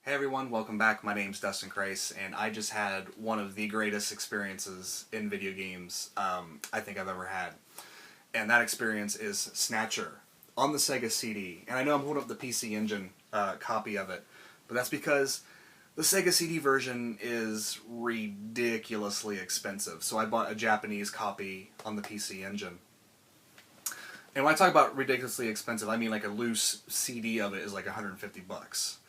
Hey everyone, welcome back. My name's dustinkreis, and I just had one of the greatest experiences in video games I think I've ever had. And that experience is Snatcher on the Sega CD. And I know I'm holding up the PC Engine copy of it, but that's because the Sega CD version is ridiculously expensive. So I bought a Japanese copy on the PC Engine. And when I talk about ridiculously expensive, I mean like a loose CD of it is like 150 bucks.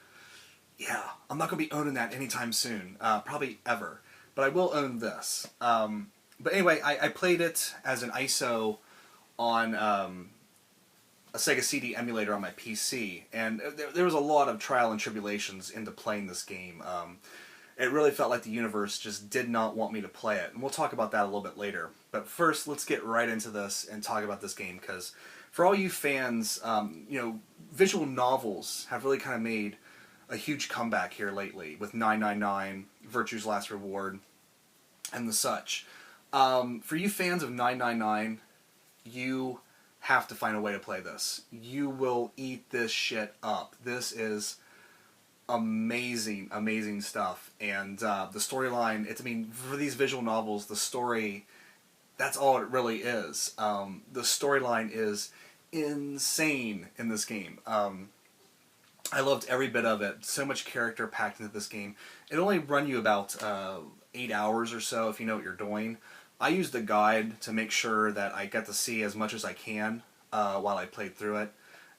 Yeah, I'm not going to be owning that anytime soon, probably ever, but I will own this. But anyway, I played it as an ISO on a Sega CD emulator on my PC, and there was a lot of trial and tribulations into playing this game. It really felt like the universe just did not want me to play it, and we'll talk about that a little bit later. But first, let's get right into this and talk about this game, because for all you fans, visual novels have really kind of made a huge comeback here lately with 999, Virtue's Last Reward, and the such. For you fans of 999, you have to find a way to play this. You will eat this shit up. This is amazing, amazing stuff. And the storyline, for these visual novels, the story, that's all it really is. The storyline is insane in this game. I loved every bit of it. So much character packed into this game. It only run you about 8 hours or so if you know what you're doing. I used the guide to make sure that I got to see as much as I can while I played through it.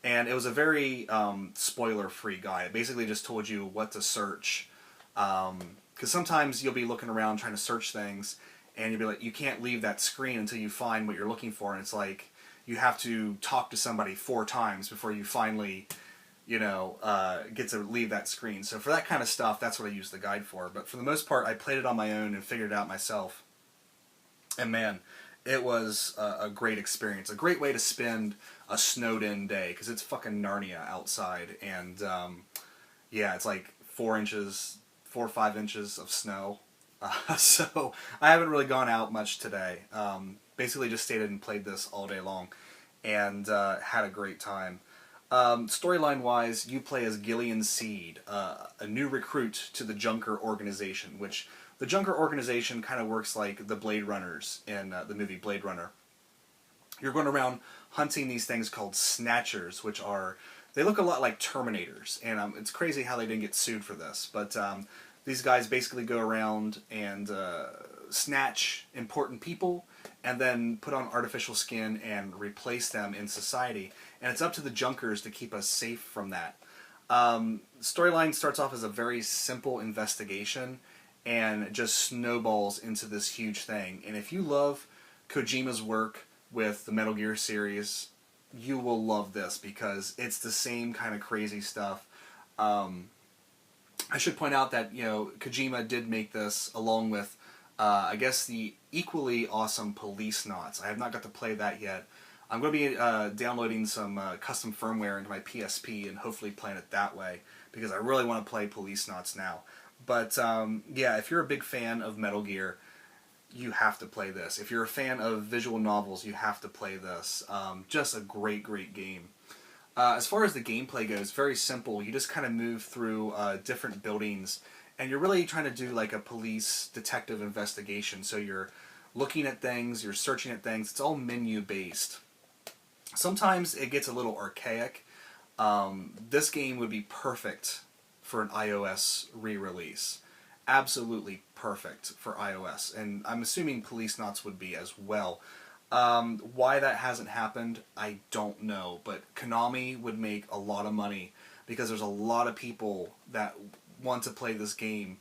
And it was a very spoiler-free guide. It basically just told you what to search. Because sometimes you'll be looking around trying to search things, and you'll be like, you can't leave that screen until you find what you're looking for. And it's like you have to talk to somebody 4 times before you finally get to leave that screen. So for that kind of stuff, that's what I use the guide for. But for the most part, I played it on my own and figured it out myself. And man, it was a great experience. A great way to spend a snowed-in day, because it's fucking Narnia outside. And yeah, it's like 4 or 5 inches of snow. So I haven't really gone out much today. Basically just stayed in and played this all day long. And had a great time. Storyline-wise, you play as Gillian Seed, a new recruit to the Junker organization, which the Junker organization kind of works like the Blade Runners in the movie Blade Runner. You're going around hunting these things called Snatchers, which they look a lot like Terminators, and it's crazy how they didn't get sued for this, but these guys basically go around and snatch important people and then put on artificial skin and replace them in society. And it's up to the Junkers to keep us safe from that. Storyline starts off as a very simple investigation and just snowballs into this huge thing. And if you love Kojima's work with the Metal Gear series, you will love this because it's the same kind of crazy stuff. I should point out that Kojima did make this along with I guess the equally awesome Policenauts. I have not got to play that yet. I'm going to be downloading some custom firmware into my PSP and hopefully playing it that way because I really want to play Policenauts now. But yeah, if you're a big fan of Metal Gear, you have to play this. If you're a fan of visual novels, you have to play this. Just a great, great game. As far as the gameplay goes, very simple. You just kind of move through different buildings, and you're really trying to do like a police detective investigation. So you're looking at things, you're searching at things. It's all menu based. Sometimes it gets a little archaic. This game would be perfect for an iOS re-release. Absolutely perfect for iOS. And I'm assuming Policenauts would be as well. Why that hasn't happened, I don't know. But Konami would make a lot of money because there's a lot of people that want to play this game.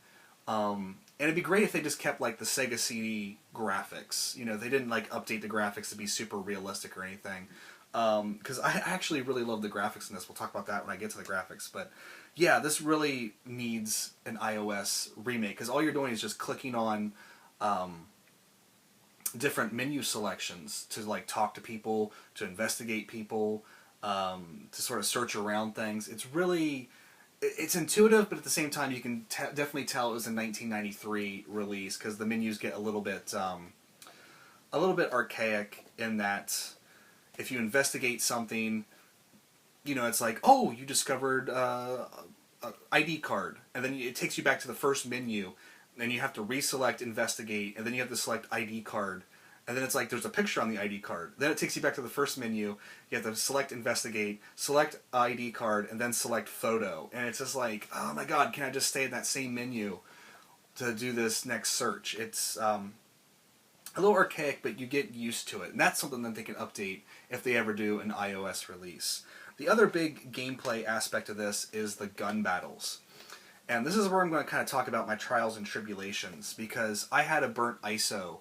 And it'd be great if they just kept like the Sega CD graphics. They didn't like update the graphics to be super realistic or anything. Because I actually really love the graphics in this. We'll talk about that when I get to the graphics. But yeah, this really needs an iOS remake because all you're doing is just clicking on different menu selections to like talk to people, to investigate people, to sort of search around things. It's intuitive, but at the same time, you can definitely tell it was a 1993 release because the menus get a little bit archaic in that if you investigate something, it's like, oh, you discovered ID card, and then it takes you back to the first menu, and you have to reselect investigate, and then you have to select ID card, and then it's like there's a picture on the ID card. Then it takes you back to the first menu, you have to select investigate, select ID card, and then select photo. And it's just like, oh my god, can I just stay in that same menu to do this next search? It's a little archaic, but you get used to it. And that's something that they can update if they ever do an iOS release. The other big gameplay aspect of this is the gun battles. And this is where I'm going to kind of talk about my trials and tribulations, because I had a burnt ISO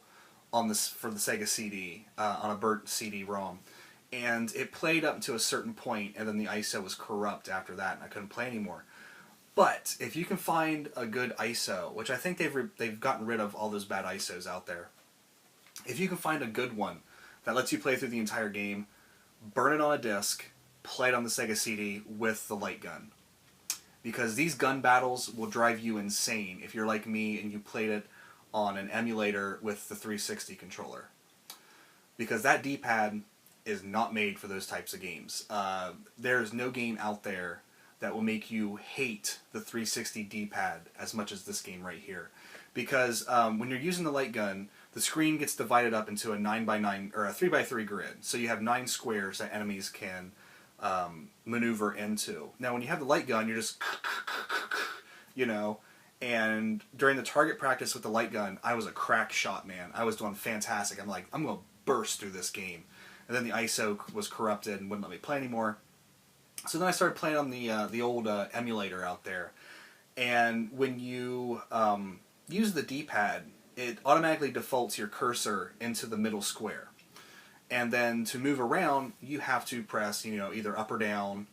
on this for the Sega CD, on a burnt CD-ROM. And it played up to a certain point, and then the ISO was corrupt after that, and I couldn't play anymore. But if you can find a good ISO, which I think they've gotten rid of all those bad ISOs out there, if you can find a good one that lets you play through the entire game, burn it on a disc, play it on the Sega CD with the light gun. Because these gun battles will drive you insane if you're like me and you played it on an emulator with the 360 controller. Because that D-pad is not made for those types of games. There's no game out there that will make you hate the 360 D-pad as much as this game right here. Because when you're using the light gun, the screen gets divided up into a 9x9 or a 3x3 grid. So you have 9 squares that enemies can maneuver into. Now when you have the light gun, you're just, you know, and during the target practice with the light gun, I was a crack shot, man. I was doing fantastic. I'm like, I'm going to burst through this game. And then the ISO was corrupted and wouldn't let me play anymore. So then I started playing on the old emulator out there. And when you use the D-pad, it automatically defaults your cursor into the middle square. And then to move around, you have to press, you know, either up or down,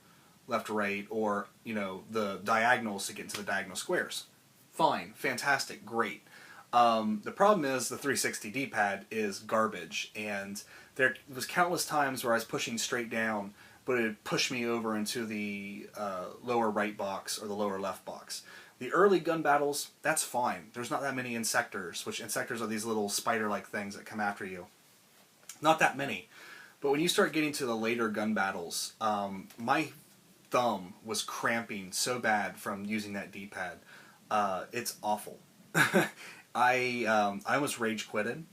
left or right, or, you know, the diagonals to get into the diagonal squares. Fine, fantastic, great. The problem is the 360 D-pad is garbage, and there was countless times where I was pushing straight down, but it pushed me over into the lower right box or the lower left box. The early gun battles, that's fine. There's not that many insectors, which insectors are these little spider-like things that come after you. Not that many. But when you start getting to the later gun battles, my thumb was cramping so bad from using that D-pad. It's awful. I almost rage quitted.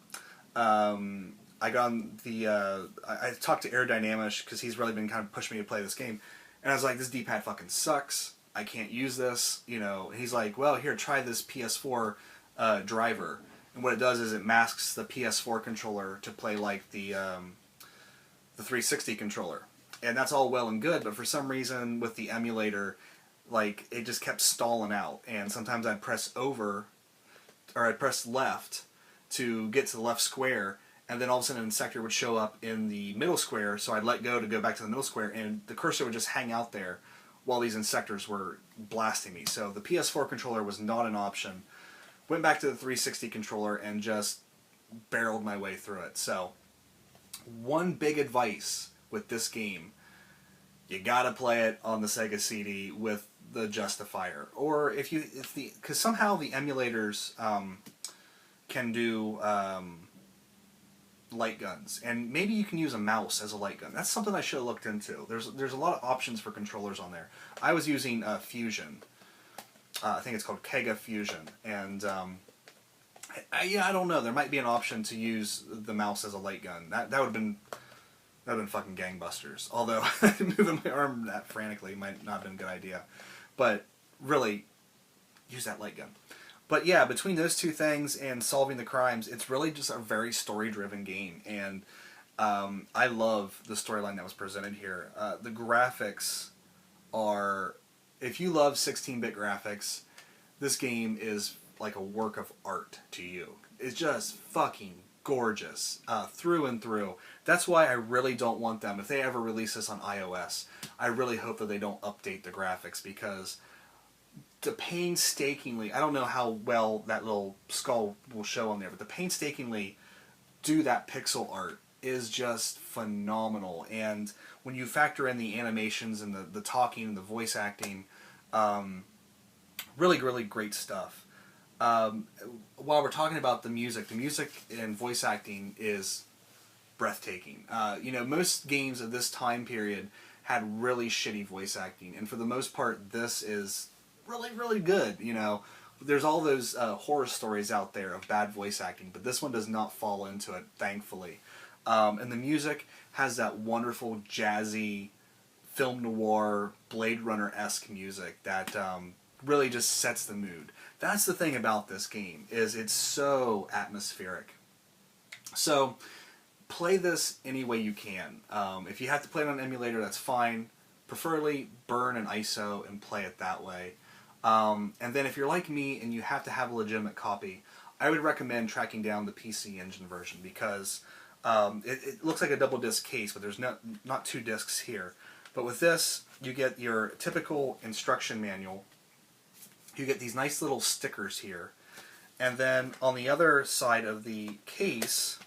I got on the, I talked to Aerodynamish because he's really been kind of pushing me to play this game. And I was like, this D-pad fucking sucks. I can't use this. You know, he's like, well, here, try this PS4 driver. And what it does is it masks the PS4 controller to play like the 360 controller. And that's all well and good, but for some reason with the emulator, like, it just kept stalling out. And sometimes I'd press over, or I'd press left to get to the left square, and then all of a sudden an insector would show up in the middle square, so I'd let go to go back to the middle square, and the cursor would just hang out there while these insectors were blasting me. So the PS4 controller was not an option. Went back to the 360 controller and just barreled my way through it. So, one big advice with this game, you gotta play it on the Sega CD with the justifier. Or because somehow the emulators can do light guns, and maybe you can use a mouse as a light gun. That's something I should have looked into. There's a lot of options for controllers on there. I was using Fusion. I think it's called Kega Fusion, and yeah, I don't know. There might be an option to use the mouse as a light gun. That would have been fucking gangbusters. Although moving my arm that frantically might not have been a good idea, but really use that light gun. But yeah, between those two things and solving the crimes, it's really just a very story-driven game, and I love the storyline that was presented here. The graphics are, if you love 16-bit graphics, this game is like a work of art to you. It's just fucking gorgeous through and through. That's why I really don't want them, if they ever release this on iOS, I really hope that they don't update the graphics, because the painstakingly, I don't know how well that little skull will show on there, but the painstakingly do that pixel art is just phenomenal. And when you factor in the animations and the talking and the voice acting, really, really great stuff. While we're talking about the music and voice acting is breathtaking. You know, most games of this time period had really shitty voice acting, and for the most part, this is really, really good. You know, there's all those horror stories out there of bad voice acting, but this one does not fall into it, thankfully. And the music has that wonderful jazzy film noir Blade Runner-esque music that really just sets the mood. That's the thing about this game, is it's so atmospheric. So play this any way you can. If you have to play it on an emulator, that's fine. Preferably burn an ISO and play it that way. And then if you're like me and you have to have a legitimate copy, I would recommend tracking down the PC Engine version, because it looks like a double disc case, but there's not two discs here. But with this, you get your typical instruction manual. You get these nice little stickers here. And then on the other side of the case,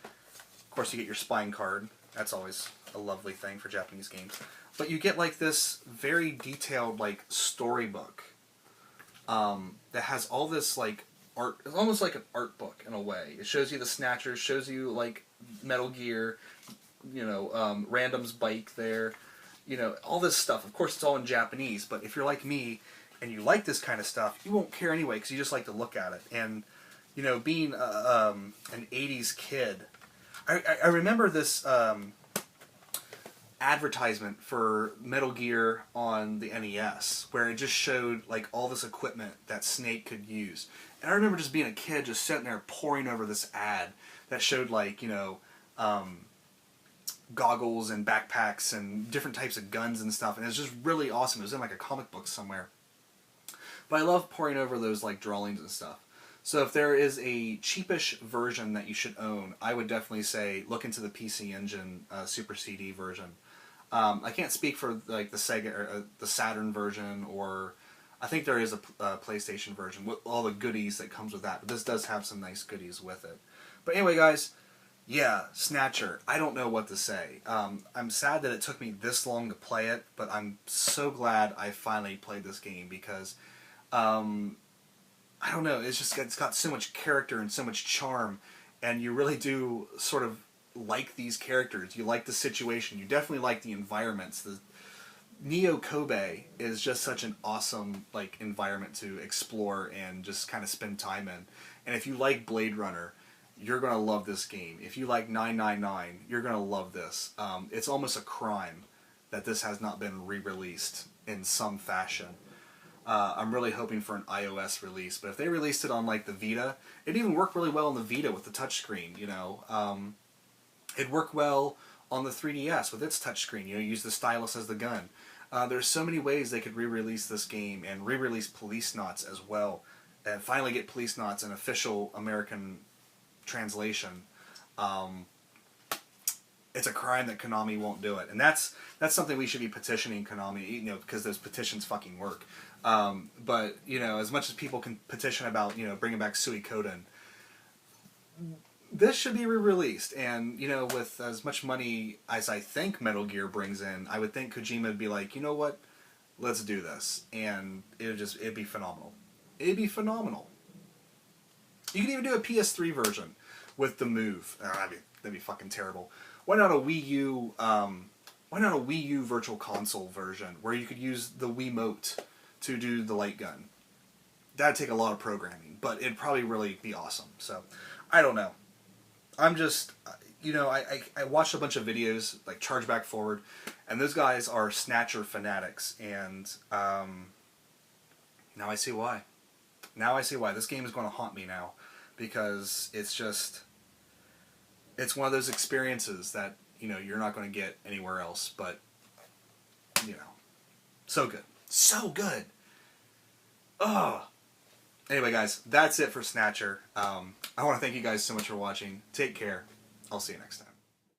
of course, you get your spine card. That's always a lovely thing for Japanese games. But you get like this very detailed like storybook that has all this like art. It's almost like an art book in a way. It shows you the Snatcher, shows you like Metal Gear, you know, Random's bike there, you know, all this stuff. Of course, it's all in Japanese, but if you're like me and you like this kind of stuff, you won't care anyway because you just like to look at it. And, you know, being an 80s kid, I remember this advertisement for Metal Gear on the NES where it just showed like all this equipment that Snake could use. And I remember just being a kid just sitting there poring over this ad that showed like, you know, goggles and backpacks and different types of guns and stuff, and it was just really awesome. It was in like a comic book somewhere. But I love poring over those like drawings and stuff. So if there is a cheapish version that you should own, I would definitely say look into the PC Engine Super CD version. I can't speak for like the Sega or the Saturn version, or I think there is a PlayStation version with all the goodies that comes with that. But this does have some nice goodies with it. But anyway, guys, yeah, Snatcher. I don't know what to say. I'm sad that it took me this long to play it, but I'm so glad I finally played this game because, I don't know, it's got so much character and so much charm, and you really do sort of like these characters. You like the situation. You definitely like the environments. The Neo Kobe is just such an awesome like environment to explore and just kind of spend time in. And if you like Blade Runner, you're going to love this game. If you like 999, you're going to love this. It's almost a crime that this has not been re-released in some fashion. I'm really hoping for an iOS release, but if they released it on like the Vita, it'd even work really well on the Vita with the touchscreen, you know. It'd work well on the 3DS with its touchscreen, you know, use the stylus as the gun. There's so many ways they could re-release this game and re-release Policenauts as well, and finally get Policenauts an official American translation. It's a crime that Konami won't do it, and that's something we should be petitioning Konami, you know, because those petitions fucking work. But you know, as much as people can petition about, you know, bringing back Suikoden, this should be re-released. And you know, with as much money as I think Metal Gear brings in, I would think Kojima would be like, you know what, let's do this, and it'd be phenomenal. It'd be phenomenal. You can even do a PS3 version with the Move. That'd be fucking terrible. Why not a Wii U? Why not a Wii U Virtual Console version where you could use the Wiimote to do the light gun? That'd take a lot of programming, but it'd probably really be awesome. So, I don't know. I'm just, you know, I watched a bunch of videos like Chargeback Forward, and those guys are Snatcher fanatics, and now I see why. Now I see why. This game is going to haunt me now, because it's one of those experiences that, you know, you're not going to get anywhere else, but, you know, so good. So good! Ugh! Anyway, guys, that's it for Snatcher. I want to thank you guys so much for watching. Take care. I'll see you next time.